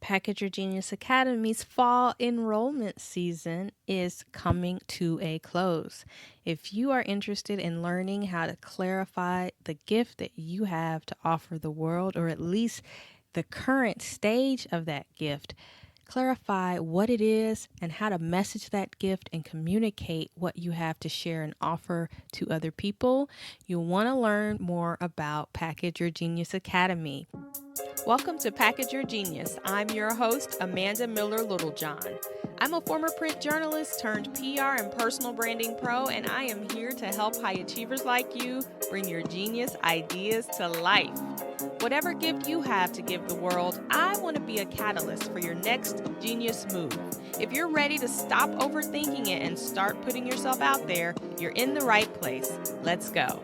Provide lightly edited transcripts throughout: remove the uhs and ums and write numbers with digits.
Package Your Genius Academy's fall enrollment season is coming to a close. If you are interested in learning how to clarify the gift that you have to offer the world, or at least the current stage of that gift, clarify what it is and how to message that gift and communicate what you have to share and offer to other people, you'll want to learn more about Package Your Genius Academy. Welcome to Package Your Genius. I'm your host, Amanda Miller Littlejohn. I'm a former print journalist turned PR and personal branding pro, and I am here to help high achievers like you bring your genius ideas to life. Whatever gift you have to give the world, I want to be a catalyst for your next genius move. If you're ready to stop overthinking it and start putting yourself out there, you're in the right place. Let's go.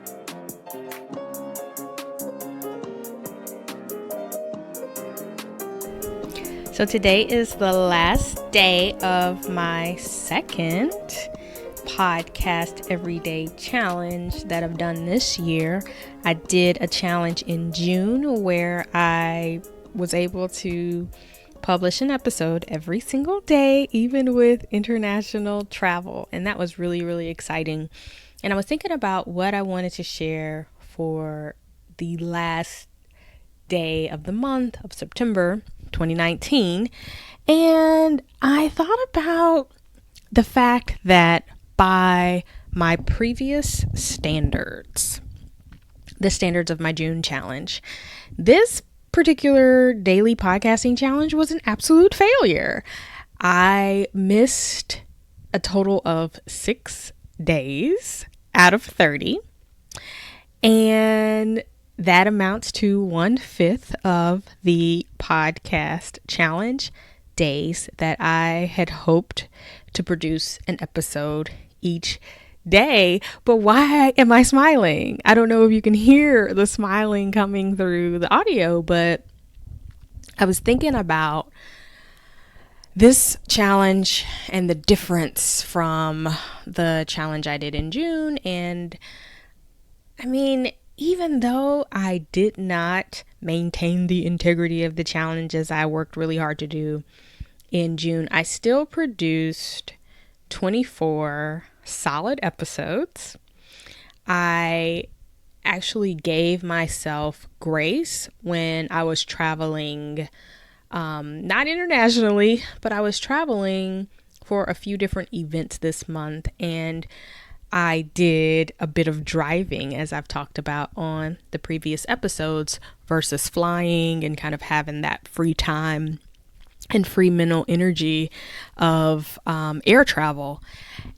So today is the last day of my second podcast everyday challenge that I've done this year. I did a challenge in June where I was able to publish an episode every single day, even with international travel. And that was really, really exciting. And I was thinking about what I wanted to share for the last day of the month of September 2019, and I thought about the fact that by my previous standards, the standards of my June challenge, this particular daily podcasting challenge was an absolute failure. I missed a total of 6 days out of 30, and that amounts to 1/5 of the podcast challenge days that I had hoped to produce an episode each day. But why am I smiling? I don't know if you can hear the smiling coming through the audio, but I was thinking about this challenge and the difference from the challenge I did in June. And I mean, even though I did not maintain the integrity of the challenges I worked really hard to do in June, I still produced 24 solid episodes. I actually gave myself grace when I was traveling, not internationally, but I was traveling for a few different events this month, and I did a bit of driving, as I've talked about on the previous episodes, versus flying and kind of having that free time and free mental energy of air travel.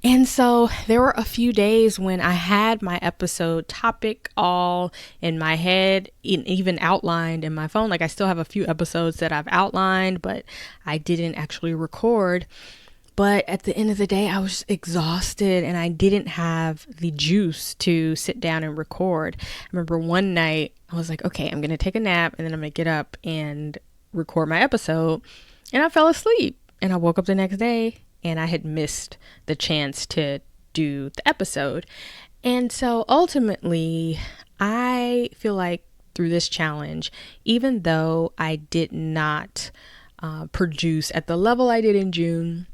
And so there were a few days when I had my episode topic all in my head, even outlined in my phone. Like, I still have a few episodes that I've outlined, but I didn't actually record. But at the end of the day, I was exhausted and I didn't have the juice to sit down and record. I remember one night I was like, okay, I'm going to take a nap and then I'm going to get up and record my episode. And I fell asleep, and I woke up the next day and I had missed the chance to do the episode. And so ultimately, I feel like through this challenge, even though I did not produce at the level I did in June,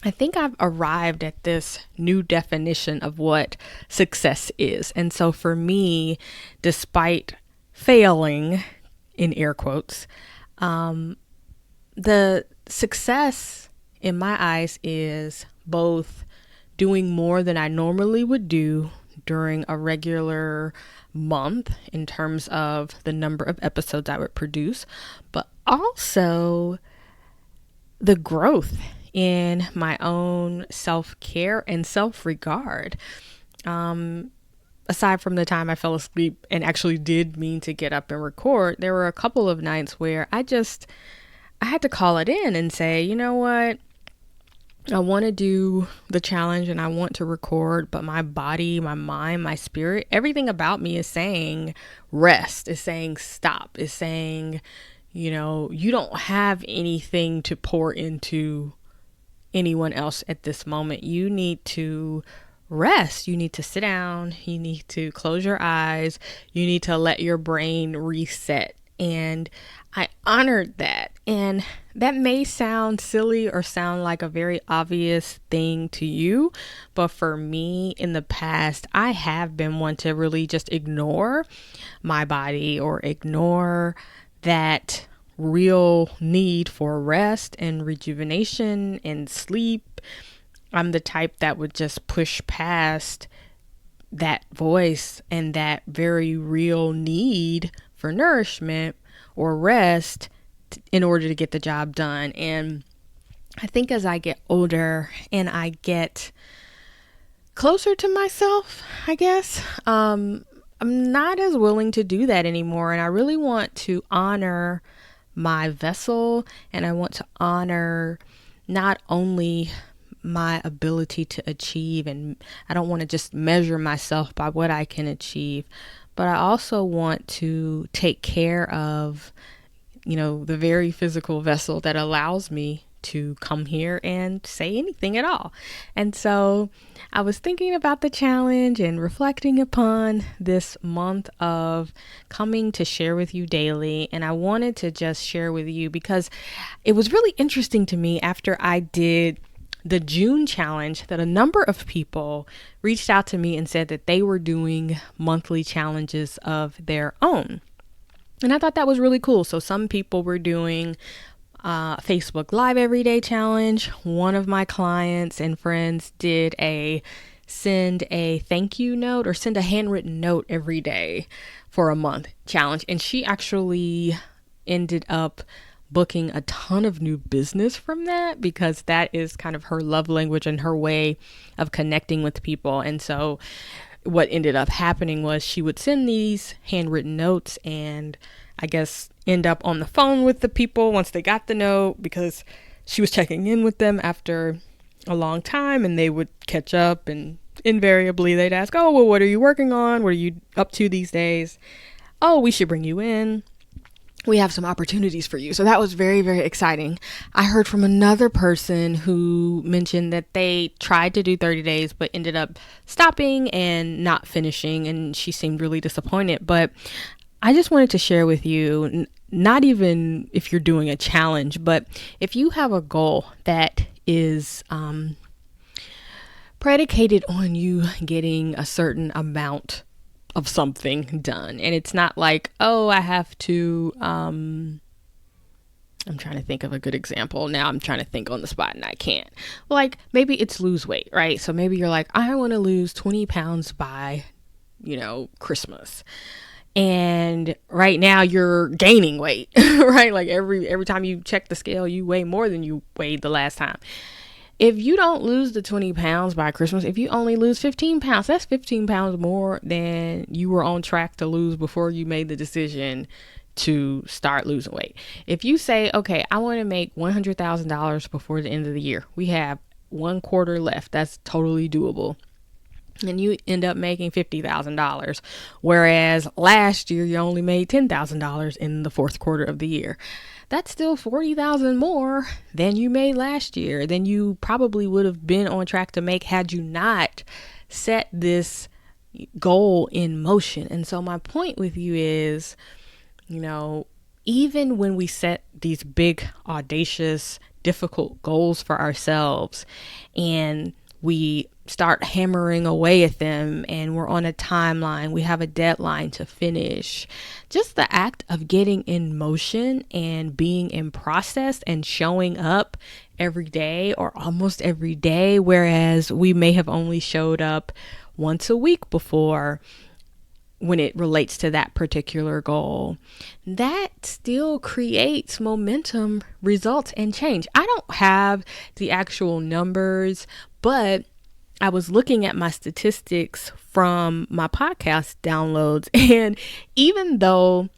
I think I've arrived at this new definition of what success is. And so for me, despite failing, in air quotes, the success in my eyes is both doing more than I normally would do during a regular month in terms of the number of episodes I would produce, but also the growth in my own self-care and self-regard. Aside from the time I fell asleep and actually did mean to get up and record, there were a couple of nights where I had to call it in and say, you know what? I want to do the challenge and I want to record, but my body, my mind, my spirit, everything about me is saying rest, is saying stop, is saying, you know, you don't have anything to pour into anyone else at this moment. You need to rest. You need to sit down. You need to close your eyes. You need to let your brain reset. And I honored that. And that may sound silly or sound like a very obvious thing to you, but for me in the past, I have been one to really just ignore my body or ignore that real need for rest and rejuvenation and sleep. I'm the type that would just push past that voice and that very real need for nourishment or rest in order to get the job done. And I think as I get older and I get closer to myself, I guess, I'm not as willing to do that anymore. And I really want to honor my vessel, and I want to honor not only my ability to achieve, and I don't want to just measure myself by what I can achieve, but I also want to take care of, the very physical vessel that allows me to come here and say anything at all. And so I was thinking about the challenge and reflecting upon this month of coming to share with you daily. And I wanted to just share with you because it was really interesting to me after I did the June challenge that a number of people reached out to me and said that they were doing monthly challenges of their own. And I thought that was really cool. So some people were doing Facebook Live Everyday Challenge. One of my clients and friends did a send a thank you note or send a handwritten note every day for a month challenge. And she actually ended up booking a ton of new business from that because that is kind of her love language and her way of connecting with people. And so what ended up happening was she would send these handwritten notes and I guess end up on the phone with the people once they got the note because she was checking in with them after a long time, and they would catch up, and invariably they'd ask, oh, well, what are you working on? What are you up to these days? Oh, we should bring you in. We have some opportunities for you. So that was very, very exciting. I heard from another person who mentioned that they tried to do 30 days, but ended up stopping and not finishing. And she seemed really disappointed. But I just wanted to share with you, not even if you're doing a challenge, but if you have a goal that is predicated on you getting a certain amount of something done. And it's not like, oh, I have to, I'm trying to think of a good example. Now I'm trying to think on the spot and I can't. Like maybe it's lose weight, right? So maybe you're like, I want to lose 20 pounds by, Christmas. And right now you're gaining weight, right? Like every time you check the scale, you weigh more than you weighed the last time. If you don't lose the 20 pounds by Christmas, if you only lose 15 pounds, that's 15 pounds more than you were on track to lose before you made the decision to start losing weight. If you say, okay, I want to make $100,000 before the end of the year, we have 1 quarter left. That's totally doable. And you end up making $50,000, whereas last year you only made $10,000 in the 4th quarter of the year. That's still $40,000 more than you made last year, than you probably would have been on track to make had you not set this goal in motion. And so my point with you is, even when we set these big, audacious, difficult goals for ourselves and we start hammering away at them and we're on a timeline, we have a deadline to finish, just the act of getting in motion and being in process and showing up every day or almost every day, whereas we may have only showed up once a week before when it relates to that particular goal, that still creates momentum, results, and change. I don't have the actual numbers, but I was looking at my statistics from my podcast downloads, and even though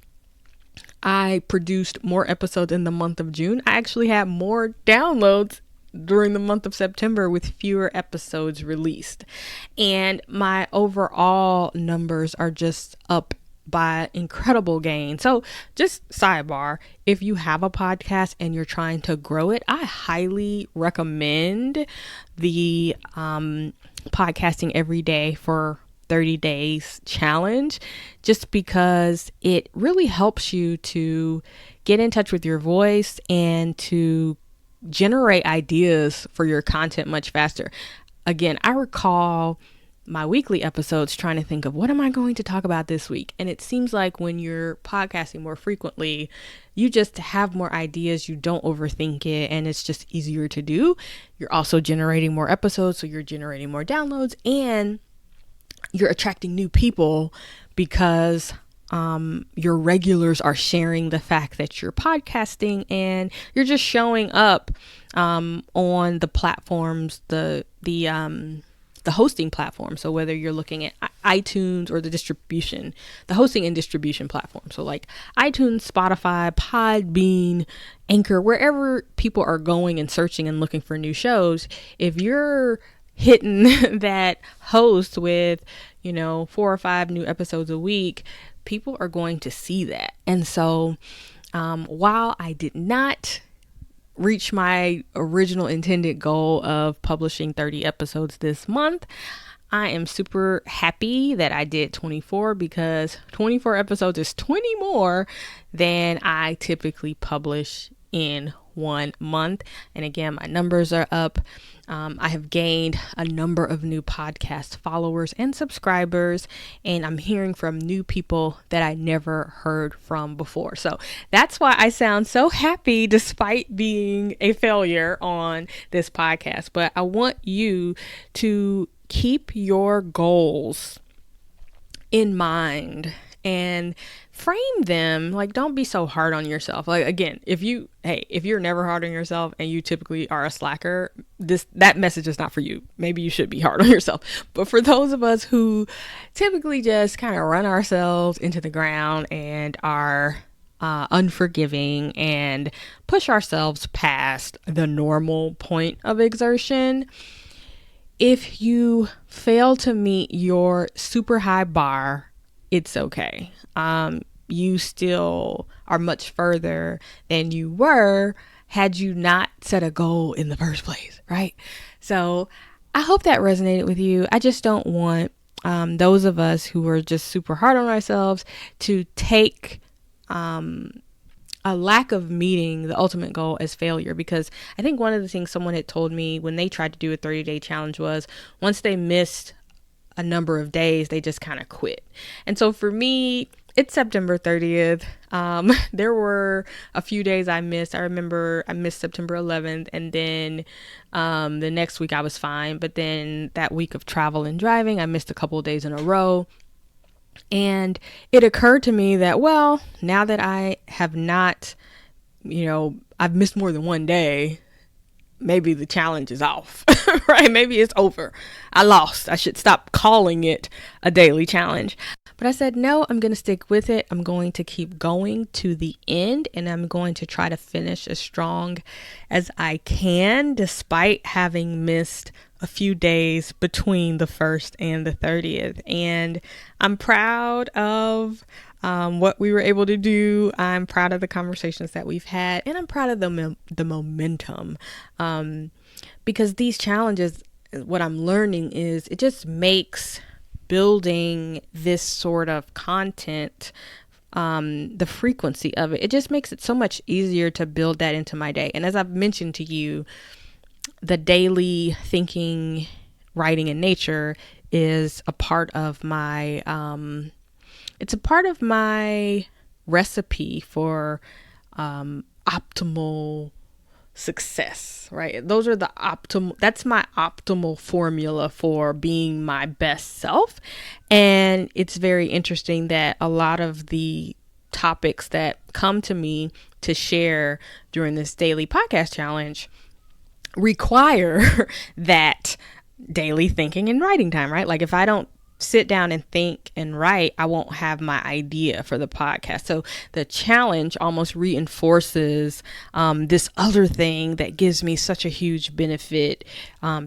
I produced more episodes in the month of June, I actually had more downloads during the month of September with fewer episodes released. And my overall numbers are just up by incredible gain. So just sidebar, if you have a podcast and you're trying to grow it, I highly recommend the podcasting every day for 30 days challenge, just because it really helps you to get in touch with your voice and to generate ideas for your content much faster. Again, I recall my weekly episodes trying to think of what am I going to talk about this week. And it seems like when you're podcasting more frequently, you just have more ideas. You don't overthink it, and it's just easier to do. You're also generating more episodes, so you're generating more downloads, and you're attracting new people because your regulars are sharing the fact that you're podcasting, and you're just showing up on the platforms, the hosting platform. So whether you're looking at iTunes or the hosting and distribution platform. So like iTunes, Spotify, Podbean, Anchor, wherever people are going and searching and looking for new shows, if you're hitting that host with, 4 or 5 new episodes a week, people are going to see that. And so while I did not reach my original intended goal of publishing 30 episodes this month, I am super happy that I did 24, because 24 episodes is 20 more than I typically publish in 1 month. And again, my numbers are up. I have gained a number of new podcast followers and subscribers, and I'm hearing from new people that I never heard from before. So that's why I sound so happy despite being a failure on this podcast. But I want you to keep your goals in mind and frame them. Like, don't be so hard on yourself. Like, again, if you're never hard on yourself and you typically are a slacker, that message is not for you. Maybe you should be hard on yourself. But for those of us who typically just kind of run ourselves into the ground and are unforgiving and push ourselves past the normal point of exertion, if you fail to meet your super high bar, it's okay. You still are much further than you were had you not set a goal in the first place, right? So I hope that resonated with you. I just don't want those of us who are just super hard on ourselves to take a lack of meeting the ultimate goal as failure, because I think one of the things someone had told me when they tried to do a 30-day challenge was once they missed a number of days, they just kind of quit. And so for me, it's September 30th. There were a few days I missed. I remember I missed September 11th, and then the next week I was fine. But then that week of travel and driving, I missed a couple of days in a row. And it occurred to me that, well, now that I have not, I've missed more than one day, maybe the challenge is off, right? Maybe it's over. I lost. I should stop calling it a daily challenge. But I said, no, I'm going to stick with it. I'm going to keep going to the end, and I'm going to try to finish as strong as I can, despite having missed a few days between the 1st and the 30th. And I'm proud of what we were able to do. I'm proud of the conversations that we've had, and I'm proud of the momentum, because these challenges, what I'm learning is it just makes building this sort of content, the frequency of it just makes it so much easier to build that into my day. And as I've mentioned to you, the daily thinking, writing, and nature is a part of my it's a part of my recipe for optimal success, right? That's my optimal formula for being my best self. And it's very interesting that a lot of the topics that come to me to share during this daily podcast challenge require that daily thinking and writing time, right? Like if I don't sit down and think and write, I won't have my idea for the podcast. So the challenge almost reinforces this other thing that gives me such a huge benefit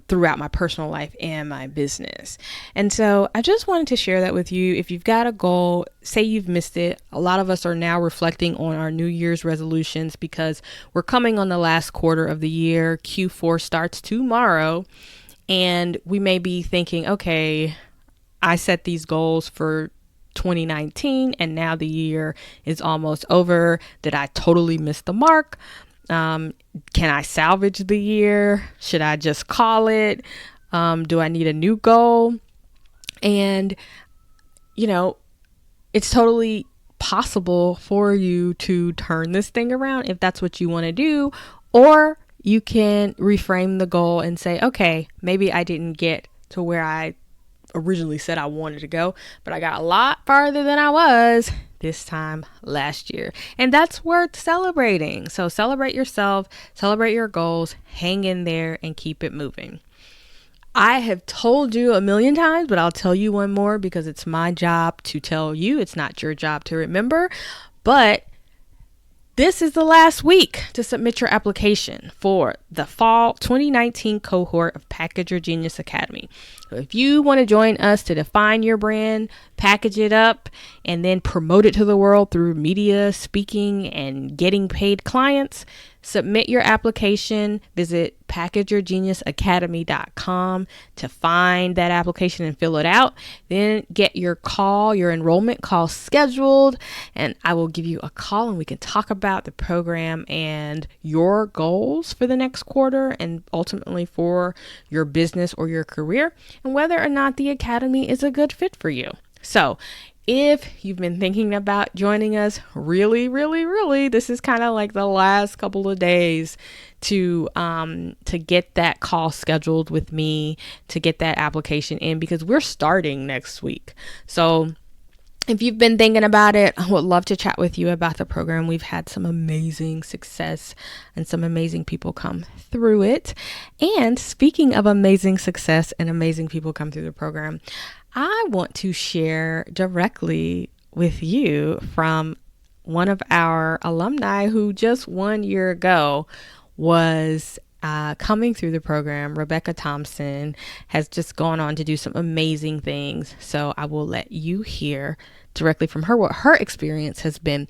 throughout my personal life and my business. And so I just wanted to share that with you. If you've got a goal, say you've missed it. A lot of us are now reflecting on our New Year's resolutions because we're coming on the last quarter of the year. Q4 starts tomorrow, and we may be thinking, okay, I set these goals for 2019 and now the year is almost over. Did I totally miss the mark? Can I salvage the year? Should I just call it? Do I need a new goal? And, it's totally possible for you to turn this thing around if that's what you want to do, or you can reframe the goal and say, okay, maybe I didn't get to where I originally said I wanted to go, but I got a lot farther than I was this time last year. And that's worth celebrating. So celebrate yourself, celebrate your goals, hang in there and keep it moving. I have told you a million times, but I'll tell you one more because it's my job to tell you. It's not your job to remember. But this is the last week to submit your application for the fall 2019 cohort of Package Your Genius Academy. So if you want to join us to define your brand, package it up, and then promote it to the world through media, speaking, and getting paid clients, submit your application. Visit packageyourgeniusacademy.com to find that application and fill it out. Then get your enrollment call scheduled, and I will give you a call and we can talk about the program and your goals for the next quarter and ultimately for your business or your career and whether or not the academy is a good fit for you. So if you've been thinking about joining us, really, this is kind of like the last couple of days to get that call scheduled with me, to get that application in, because we're starting next week. So if you've been thinking about it, I would love to chat with you about the program. We've had some amazing success and some amazing people come through it. And speaking of amazing success and amazing people come through the program, I want to share directly with you from one of our alumni who just 1 year ago was coming through the program. Rebecca Thompson has just gone on to do some amazing things. So I will let you hear directly from her what her experience has been.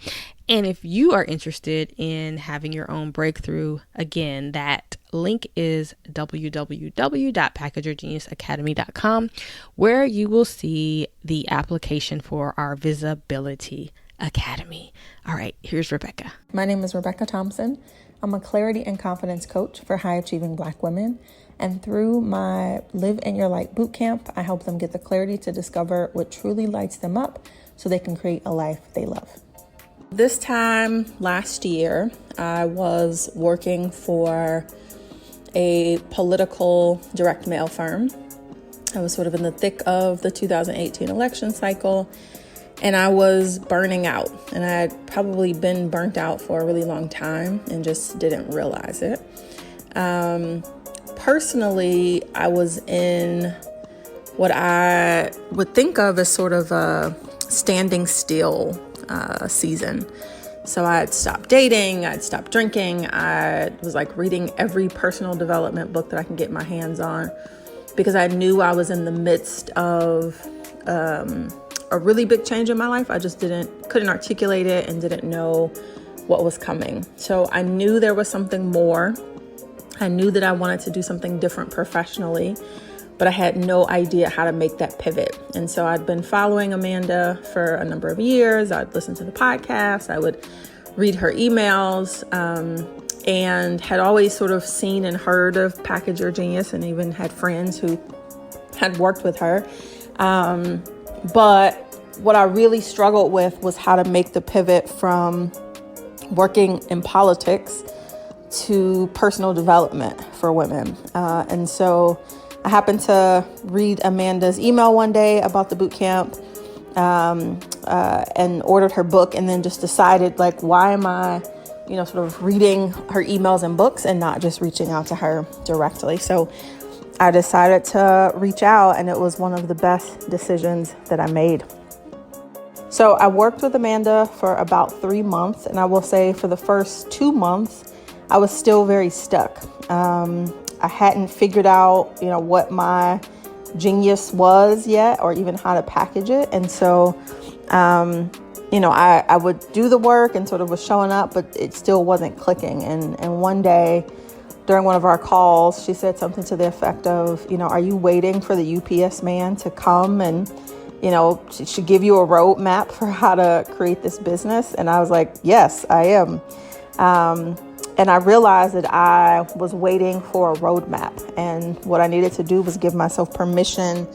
And if you are interested in having your own breakthrough, again, that link is www.packageyourgeniusacademy.com, where you will see the application for our Visibility Academy. All right, here's Rebecca. My name is Rebecca Thompson. I'm a clarity and confidence coach for high achieving Black women. And through my Live in Your Light bootcamp, I help them get the clarity to discover what truly lights them up so they can create a life they love. This time last year, I was working for a political direct mail firm. I was sort of in the thick of the 2018 election cycle, and I was burning out. And I had probably been burnt out for a really long time and just didn't realize it. Personally, I was in what I would think of as sort of a standing still season. So I had stopped dating, I'd stopped drinking, I was like reading every personal development book that I can get my hands on because I knew I was in the midst of a really big change in my life. I just couldn't articulate it and didn't know what was coming. So I knew there was something more. I knew that I wanted to do something different professionally, but I had no idea how to make that pivot. And so I'd been following Amanda for a number of years. I'd listen to the podcast. I would read her emails, and had always sort of seen and heard of Package Your Genius and even had friends who had worked with her. But what I really struggled with was how to make the pivot from working in politics to personal development for women. And so I happened to read Amanda's email one day about the boot camp, and ordered her book, and then just decided, like, why am I, sort of reading her emails and books and not just reaching out to her directly? So I decided to reach out, and it was one of the best decisions that I made. So I worked with Amanda for about 3 months, and I will say for the first 2 months, I was still very stuck. I hadn't figured out, what my genius was yet, or even how to package it. And so, I would do the work and sort of was showing up, but it still wasn't clicking. And one day during one of our calls, she said something to the effect of, are you waiting for the UPS man to come and, she should give you a roadmap for how to create this business? And I was like, yes, I am. And I realized that I was waiting for a roadmap. And what I needed to do was give myself permission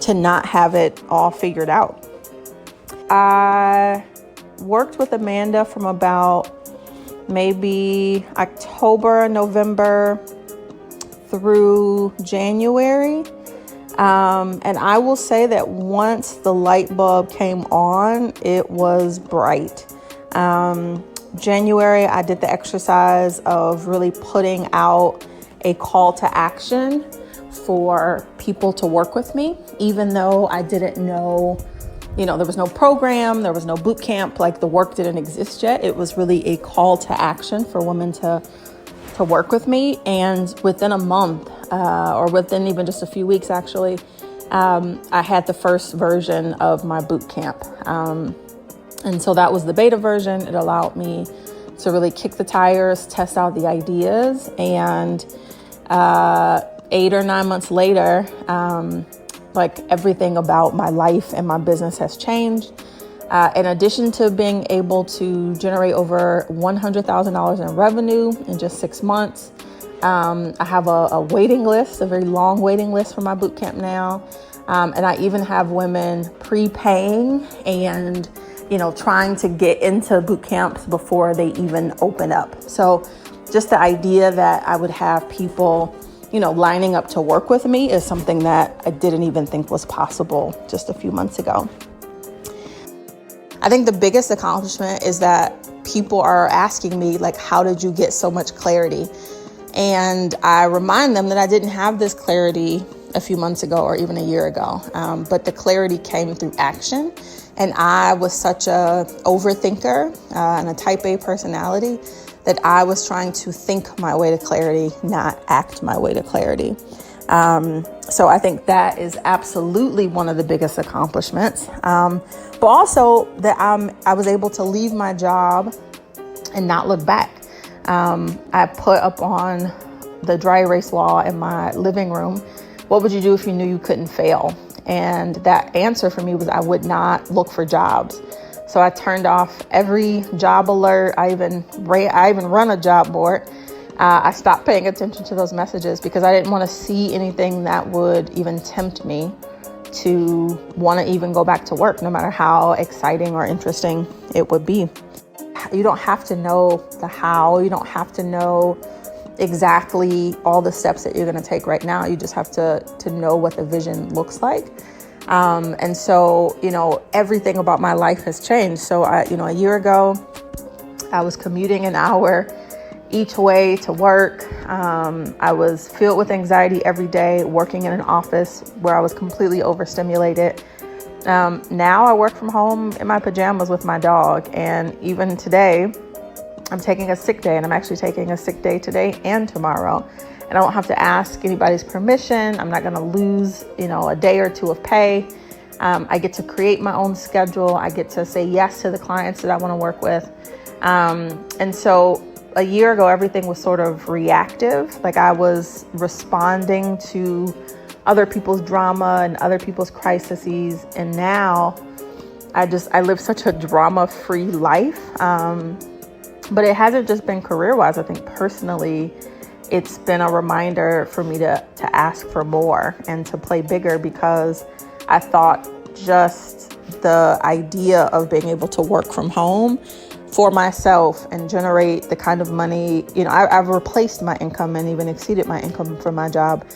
to not have it all figured out. I worked with Amanda from about maybe October, November through January. And I will say that once the light bulb came on, it was bright. January, I did the exercise of really putting out a call to action for people to work with me, even though I didn't know, there was no program, there was no boot camp, like the work didn't exist yet. It was really a call to action for women to work with me. And within a month, or within even just a few weeks, actually, I had the first version of my boot camp. And so that was the beta version. It allowed me to really kick the tires, test out the ideas. And 8 or 9 months later, everything about my life and my business has changed. In addition to being able to generate over $100,000 in revenue in just 6 months, I have a waiting list, a very long waiting list for my boot camp now. And I even have women prepaying and, trying to get into boot camps before they even open up. So just the idea that I would have people, lining up to work with me is something that I didn't even think was possible just a few months ago. I think the biggest accomplishment is that people are asking me, how did you get so much clarity? And I remind them that I didn't have this clarity a few months ago or even a year ago. But the clarity came through action. And I was such a overthinker and a type A personality that I was trying to think my way to clarity, not act my way to clarity. So I think that is absolutely one of the biggest accomplishments. But also that I was able to leave my job and not look back. I put up on the dry erase wall in my living room, what would you do if you knew you couldn't fail? And that answer for me was I would not look for jobs. So I turned off every job alert. I even run a job board. I stopped paying attention to those messages because I didn't want to see anything that would even tempt me to want to even go back to work, no matter how exciting or interesting it would be. You don't have to know the how. You don't have to know exactly all the steps that you're going to take right now. You just have to know what the vision looks like. And so, everything about my life has changed. So a year ago, I was commuting an hour each way to work. I was filled with anxiety every day, working in an office where I was completely overstimulated. Now I work from home in my pajamas with my dog. And even today, I'm taking a sick day, and I'm actually taking a sick day today and tomorrow. And I don't have to ask anybody's permission. I'm not going to lose, a day or two of pay. I get to create my own schedule. I get to say yes to the clients that I want to work with. And so a year ago, everything was sort of reactive. I was responding to other people's drama and other people's crises. And now I live such a drama-free life. But it hasn't just been career-wise. I think personally, it's been a reminder for me to ask for more and to play bigger, because I thought just the idea of being able to work from home for myself and generate the kind of money, I've replaced my income and even exceeded my income from my job.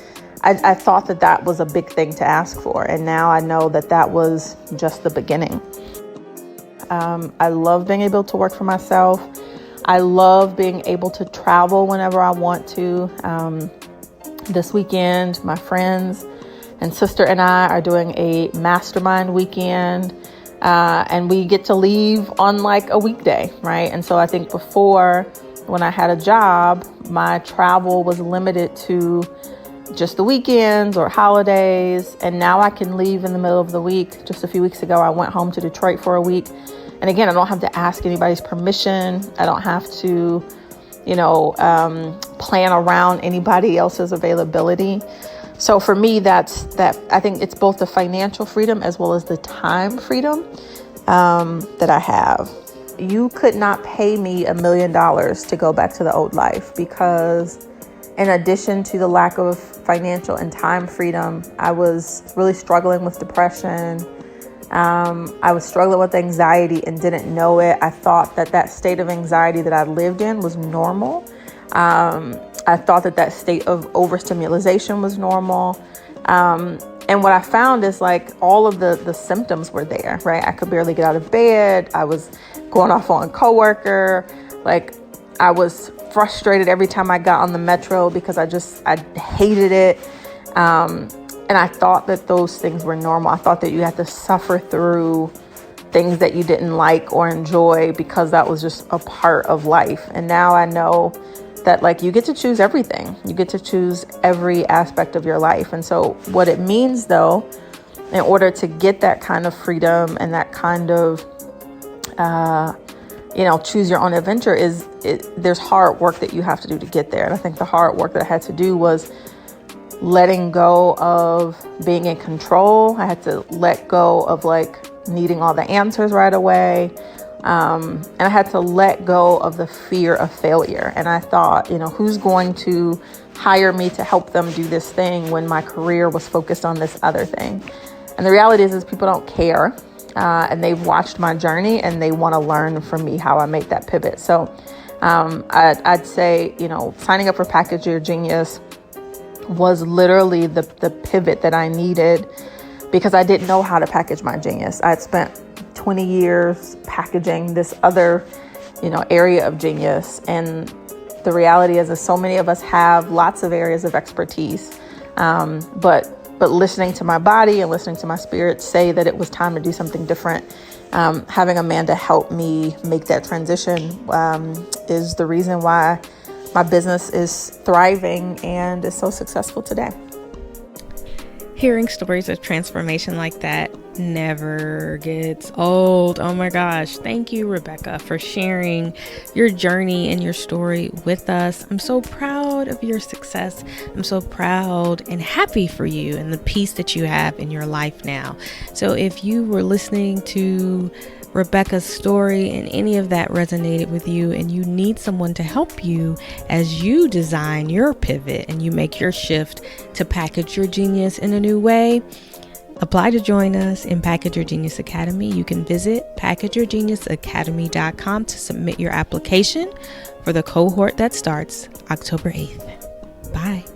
I thought that was a big thing to ask for. And now I know that was just the beginning. I love being able to work for myself. I love being able to travel whenever I want to. This weekend, my friends and sister and I are doing a mastermind weekend, and we get to leave on a weekday, right? And so I think before, when I had a job, my travel was limited to just the weekends or holidays, and now I can leave in the middle of the week. Just a few weeks ago, I went home to Detroit for a week. And again, I don't have to ask anybody's permission. I don't have to, plan around anybody else's availability. So for me, I think it's both the financial freedom as well as the time freedom that I have. You could not pay me $1 million to go back to the old life, because in addition to the lack of financial and time freedom, I was really struggling with depression. I was struggling with anxiety and didn't know it. I thought that state of anxiety that I lived in was normal. I thought that state of overstimulation was normal. And what I found is like all of the symptoms were there, right? I could barely get out of bed. I was going off on a coworker. Like I was frustrated every time I got on the metro because I hated it. And I thought that those things were normal. I thought that you had to suffer through things that you didn't like or enjoy because that was just a part of life. And now I know that like you get to choose everything. You get to choose every aspect of your life. And so what it means though, in order to get that kind of freedom and that kind of, choose your own adventure there's hard work that you have to do to get there. And I think the hard work that I had to do was letting go of being in control. I had to let go of like needing all the answers right away. And I had to let go of the fear of failure. And I thought, who's going to hire me to help them do this thing when my career was focused on this other thing? And the reality is people don't care. And they've watched my journey and they want to learn from me how I make that pivot. So I'd say, signing up for Package Your Genius was literally the pivot that I needed, because I didn't know how to package my genius. I had spent 20 years packaging this other, area of genius. And the reality is that so many of us have lots of areas of expertise. But listening to my body and listening to my spirit say that it was time to do something different. Having Amanda help me make that transition is the reason why my business is thriving and is so successful today. Hearing stories of transformation like that never gets old. Oh my gosh. Thank you, Rebecca, for sharing your journey and your story with us. I'm so proud of your success. I'm so proud and happy for you and the peace that you have in your life now. So if you were listening to Rebecca's story and any of that resonated with you and you need someone to help you as you design your pivot and you make your shift to package your genius in a new way, apply to join us in Package Your Genius Academy. You can visit packageyourgeniusacademy.com to submit your application for the cohort that starts October 8th. Bye.